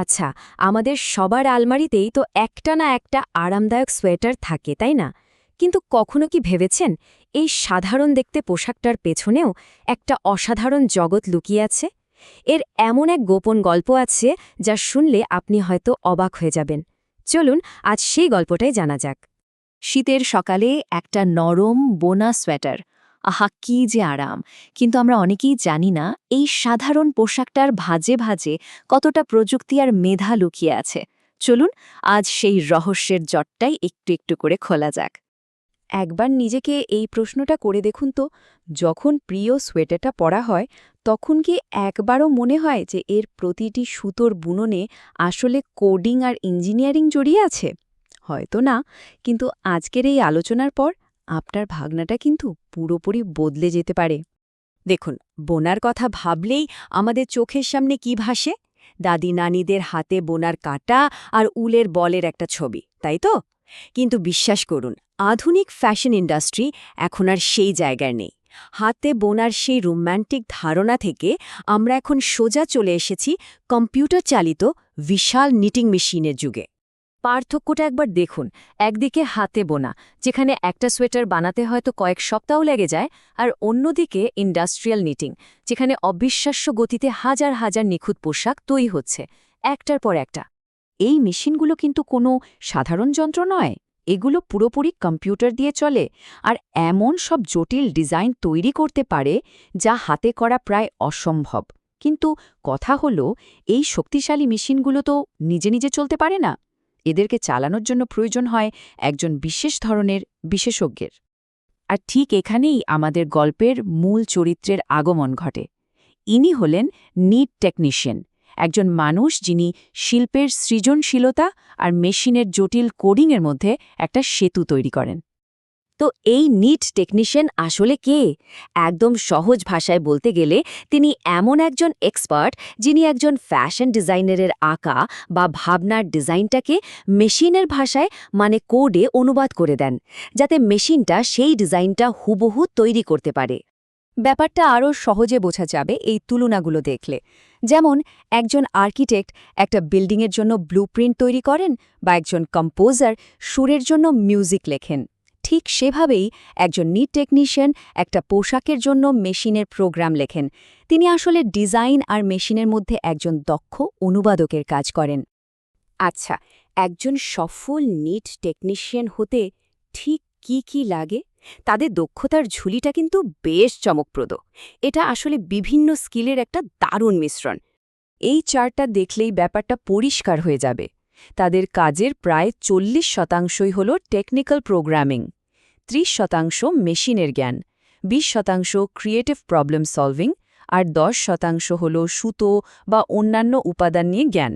আচ্ছা, আমাদের সবার আলমারিতেই তো একটা না একটা আরামদায়ক সোয়েটার থাকে, তাই না? কিন্তু কখনো কি ভেবেছেন এই সাধারণ দেখতে পোশাকটার পেছনেও একটা অসাধারণ জগৎ লুকিয়ে আছে? এর এমন এক গোপন গল্প আছে যা শুনলে আপনি হয়তো অবাক হয়ে যাবেন। চলুন আজ সেই গল্পটাই জানা যাক। শীতের সকালে একটা নরম বোনা সোয়েটার, আহা কি যে আরাম! কিন্তু আমরা অনেকেই জানি না এই সাধারণ পোশাকটার ভাঁজে ভাঁজে কতটা প্রযুক্তি আর মেধা লুকিয়ে আছে। চলুন আজ সেই রহস্যের জটটাই একটু একটু করে খোলা যাক। একবার নিজেকে এই প্রশ্নটা করে দেখুন তো, যখন প্রিয় সোয়েটারটা পরা হয় তখন কি একবারও মনে হয় যে এর প্রতিটি সুতোর বুননে আসলে কোডিং আর ইঞ্জিনিয়ারিং জড়িয়ে আছে? হয়তো না, কিন্তু আজকের এই আলোচনার পর আপনার ভাবনাটা কিন্তু পুরোপুরি বদলে যেতে পারে। দেখুন, বোনার কথা ভাবলেই আমাদের চোখের সামনে কি ভাসে? দাদি নানিদের হাতে বোনার কাঁটা আর উলের বলের একটা ছবি, তাই তো? কিন্তু বিশ্বাস করুন, আধুনিক ফ্যাশন ইন্ডাস্ট্রি এখন আর সেই জায়গায় নেই। হাতে বোনার সেই রোম্যান্টিক ধারণা থেকে আমরা এখন সোজা চলে এসেছি কম্পিউটার চালিত বিশাল নিটিং মেশিনের যুগে। পার্থক্যটা একবার দেখুন। একদিকে হাতে বোনা, যেখানে একটা সোয়েটার বানাতে হয়তো কয়েক সপ্তাহ লেগে যায়, আর অন্যদিকে ইন্ডাস্ট্রিয়াল নিটিং, যেখানে অবিশ্বাস্য গতিতে হাজার হাজার নিখুঁত পোশাক তৈরি হচ্ছে, একটার পর একটা। এই মেশিনগুলো কিন্তু কোনো সাধারণ যন্ত্র নয়, এগুলো পুরোপুরি কম্পিউটার দিয়ে চলে, আর এমন সব জটিল ডিজাইন তৈরি করতে পারে যা হাতে করা প্রায় অসম্ভব। কিন্তু কথা হলো, এই শক্তিশালী মেশিনগুলো তো নিজে নিজে চলতে পারে না। এদেরকে চালানোর জন্য প্রয়োজন হয় একজন বিশেষ ধরনের বিশেষজ্ঞের। আর ঠিক এখানেই আমাদের গল্পের মূল চরিত্রের আগমন ঘটে। ইনি হলেন নিট টেকনিশিয়ান, একজন মানুষ যিনি শিল্পের সৃজনশীলতা আর মেশিনের জটিল কোডিংয়ের মধ্যে একটা সেতু তৈরি করেন। তো এই নিট টেকনিশিয়ান আসলে কে? একদম সহজ ভাষায় বলতে গেলে তিনি এমন একজন এক্সপার্ট যিনি একজন ফ্যাশন ডিজাইনারের আঁকা বা ভাবনার ডিজাইনটাকে মেশিনের ভাষায়, মানে কোডে অনুবাদ করে দেন, যাতে মেশিনটা সেই ডিজাইনটা হুবহু তৈরি করতে পারে। ব্যাপারটা আরও সহজে বোঝা যাবে এই তুলনাগুলো দেখলে। যেমন একজন আর্কিটেক্ট একটা বিল্ডিংয়ের জন্য ব্লুপ্রিন্ট তৈরি করেন, বা একজন কম্পোজার সুরের জন্য মিউজিক লেখেন, ঠিক সেভাবেই একজন নিট টেকনিশিয়ান একটা পোশাকের জন্য মেশিনের প্রোগ্রাম লেখেন। তিনি আসলে ডিজাইন আর মেশিনের মধ্যে একজন দক্ষ অনুবাদকের কাজ করেন। আচ্ছা, একজন সফল নিট টেকনিশিয়ান হতে ঠিক কি কি লাগে? তাদের দক্ষতার ঝুলিটা কিন্তু বেশ চমকপ্রদ। এটা আসলে বিভিন্ন স্কিলের একটা দারুণ মিশ্রণ। এই চার্টটা দেখলেই ব্যাপারটা পরিষ্কার হয়ে যাবে। তাদের কাজের প্রায় 40% হল টেকনিক্যাল প্রোগ্রামিং, 30% মেশিনের জ্ঞান, 20% ক্রিয়েটিভ প্রবলেম সলভিং, আর 10% হল সুতো বা অন্যান্য উপাদান নিয়ে জ্ঞান।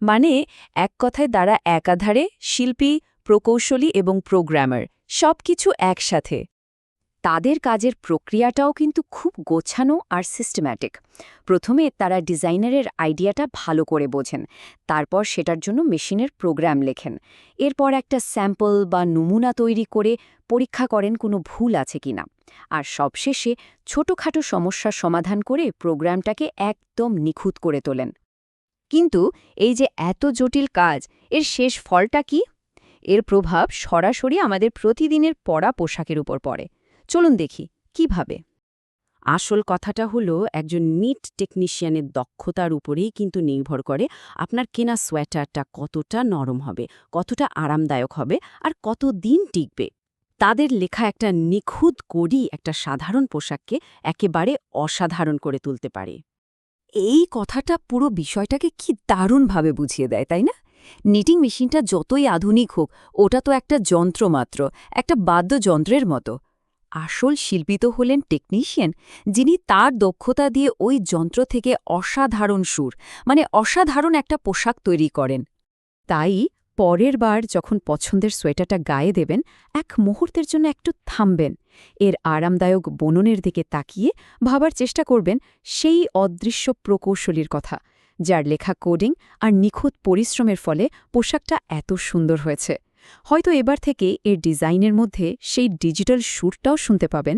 মানে এক কথায় তারা একাধারে শিল্পী, প্রকৌশলী এবং প্রোগ্রামার, সবকিছু একসাথে। তাদের কাজের প্রক্রিয়াটাও কিন্তু খুব গোছানো আর সিস্টেম্যাটিক। প্রথমে তারা ডিজাইনারের আইডিয়াটা ভালো করে বোঝেন, তারপর সেটার জন্য মেশিনের প্রোগ্রাম লেখেন। এরপর একটা স্যাম্পল বা নমুনা তৈরি করে পরীক্ষা করেন কোনো ভুল আছে কিনা। আর সবশেষে ছোটখাটো সমস্যার সমাধান করে প্রোগ্রামটাকে একদম নিখুঁত করে তোলেন। কিন্তু এই যে এত জটিল কাজ, এর শেষ ফলটা কি? এর প্রভাব সরাসরি আমাদের প্রতিদিনের পরা পোশাকের উপর পড়ে। চলুন দেখি কিভাবে। আসল কথাটা হলো, একজন নিট টেকনিশিয়ানের দক্ষতার উপরেই কিন্তু নির্ভর করে আপনার কেনা সোয়েটারটা কতটা নরম হবে, কতটা আরামদায়ক হবে, আর কতদিন টিকবে। তাদের লেখা একটা নিখুঁত কোডই একটা সাধারণ পোশাককে একেবারে অসাধারণ করে তুলতে পারে। এই কথাটা পুরো বিষয়টাকে কি দারুণভাবে বুঝিয়ে দেয়, তাই না? নিটিং মেশিনটা যতই আধুনিক হোক, ওটা তো একটা যন্ত্র মাত্র, একটা বাদ্যযন্ত্রের মতো। আসল শিল্পী তো হলেন টেকনিশিয়ান, যিনি তার দক্ষতা দিয়ে ওই যন্ত্র থেকে অসাধারণ সুর, মানে অসাধারণ একটা পোশাক তৈরি করেন। তাই পরের বার যখন পছন্দের সোয়েটারটা গায়ে দেবেন, এক মুহূর্তের জন্য একটু থামবেন, এর আরামদায়ক বুননের দিকে তাকিয়ে ভাবার চেষ্টা করবেন সেই অদৃশ্য প্রকৌশলীর কথা, যার লেখা কোডিং আর নিখুঁত পরিশ্রমের ফলে পোশাকটা এত সুন্দর হয়েছে। হয়তো এবার থেকে এর ডিজাইনের মধ্যে সেই ডিজিটাল সুরটাও শুনতে পাবেন।